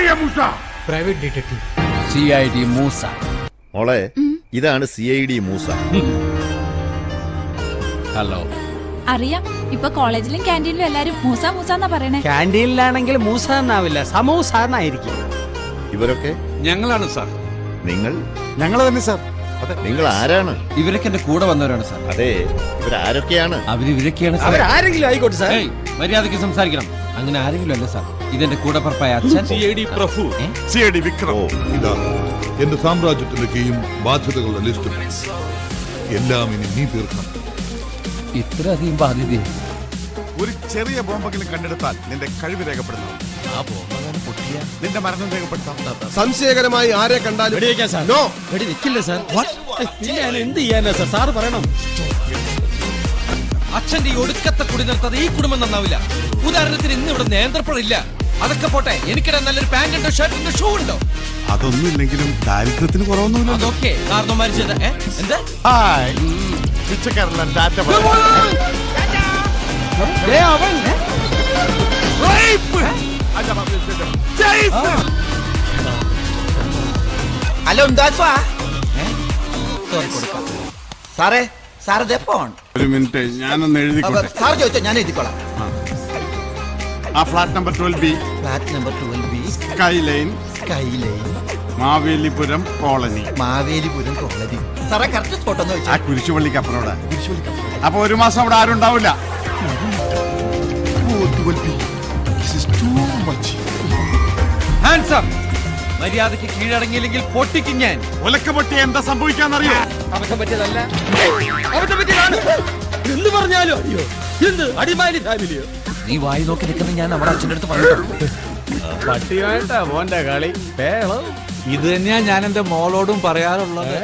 Private detective CID Musa. മോളെ, ഇതാണ് CID Musa. Hello. അറിയാം, ഇപ്പൊ കോളേജിലും ക്യാൻറ്റീനിലും എല്ലാരും മൂസ മൂസ എന്നാ പറയണേ. ക്യാൻറ്റീനിലാണെങ്കിൽ മൂസ എന്നാവില്ല, സമൂസ എന്നായിരിക്കും. ഇവരൊക്കെ ഞങ്ങളാണ് സാർ. നിങ്ങൾ? ഞങ്ങൾ തന്നെ സാർ. നിങ്ങൾ ആരാണ്? ഇവരൊക്കെ എന്റെ കൂടെ വന്നവരാണ് സാർ. അതെ, ഇവരാരൊക്കെയാണ്? അവരിവരൊക്കെയാണ് സാർ. അവരാരെങ്കിലും ആയിക്കോട്ടെ സാർ. മര്യാദയ്ക്ക് സംസാരിക്കണം. അങ്ങനെ ആരെങ്കിലും അല്ല സാർ. ഇതെന്റെ കൂടെ പറപ്പായ അച്ഛൻ CID പ്രഭു, CID വിക്രം. ഇതാ എന്റെ സാമ്രാജ്യത്തിന്റെ കീഴും ബാധ്യതകളുടെ ലിസ്റ്റും എല്ലാം ഇനി നീ തീർക്കണം. ഇത്രയധികം ബാധ്യത. ഒരു ചെറിയ ബോംബെങ്കിലും കണ്ടെടുത്താൽ നിന്റെ കഴിവ് രേഖപ്പെടുത്താം. ആ ബോംബെങ്ങാനും പൊട്ടിയ നിന്റെ മരണം രേഖപ്പെടുത്താം. സംശയകരമായി ആരെ കണ്ടാലും നോ, വെടി വെക്കില്ല സാർ. ഞാൻ എന്ത് ചെയ്യാനാ സാർ? സാറ് പറയണം. അച്ഛന്റെ ഈ ഒടുക്കത്തെ കുടി നിർത്താതെ ഈ കുടുംബം നന്നാവില്ല. ഉദാഹരണത്തിന് ഇന്ന് ഇവിടെ നേന്ത്രപ്പഴില്ല. അതൊക്കെ പോട്ടെ, എനിക്കിടെ നല്ലൊരു പാന്റുണ്ടോ ഷർട്ടുണ്ടോ ഷൂ ഉണ്ടോ? അതൊന്നുമില്ലെങ്കിലും ദാരിദ്ര്യത്തിന് കുറവൊന്നുമില്ല. അതൊക്കെ കാരണവന്മാര് ചെയ്ത എന്താ പിച്ചക്കാരല്ല ഡാറ്റ ഹലോ, സാറേ സാർ ഒരു മിനിറ്റ്, ഞാനൊന്ന് എഴുതിക്കോട്ടെ. സാർ ചോദിച്ചോ, ഞാൻ എഴുതിക്കോളാം. ആ flat number 12B, flat number 12B, sky line, Mavelipuram colony. Mavelipuram colony. സാറേ കറക്റ്റ് സ്പോട്ട് ഒന്ന് ആ വെച്ചാൽ കുരിശുപള്ളിക്ക് അപ്പുറം. അപ്പൊ ഒരു മാസം അവിടെ ആരും ഉണ്ടാവില്ല. മര്യാദക്ക് കീഴടങ്ങിയില്ലെങ്കിൽ പൊട്ടിക്കും ഞാൻ. ഒലക്ക പൊട്ടി എന്താ സംഭവിക്കാന്നറിയോ? അബദ്ധം പറ്റിയതല്ല, അബദ്ധം പറ്റിയതാണ്. എന്ത് പറഞ്ഞാലോ അയ്യോ, എന്ത് അടിമാലി ഫാമിലിയോ? നീ വായി നോക്കി നിൽക്കുന്ന ഞാൻ നമ്മുടെ അച്ഛൻ്റെ അടുത്ത് പറഞ്ഞു. പട്ടിയായിട്ടാ മോന്റെ കളി. ഇത് തന്നെയാ ഞാൻ എന്റെ മോളോടും പറയാറുള്ളത്.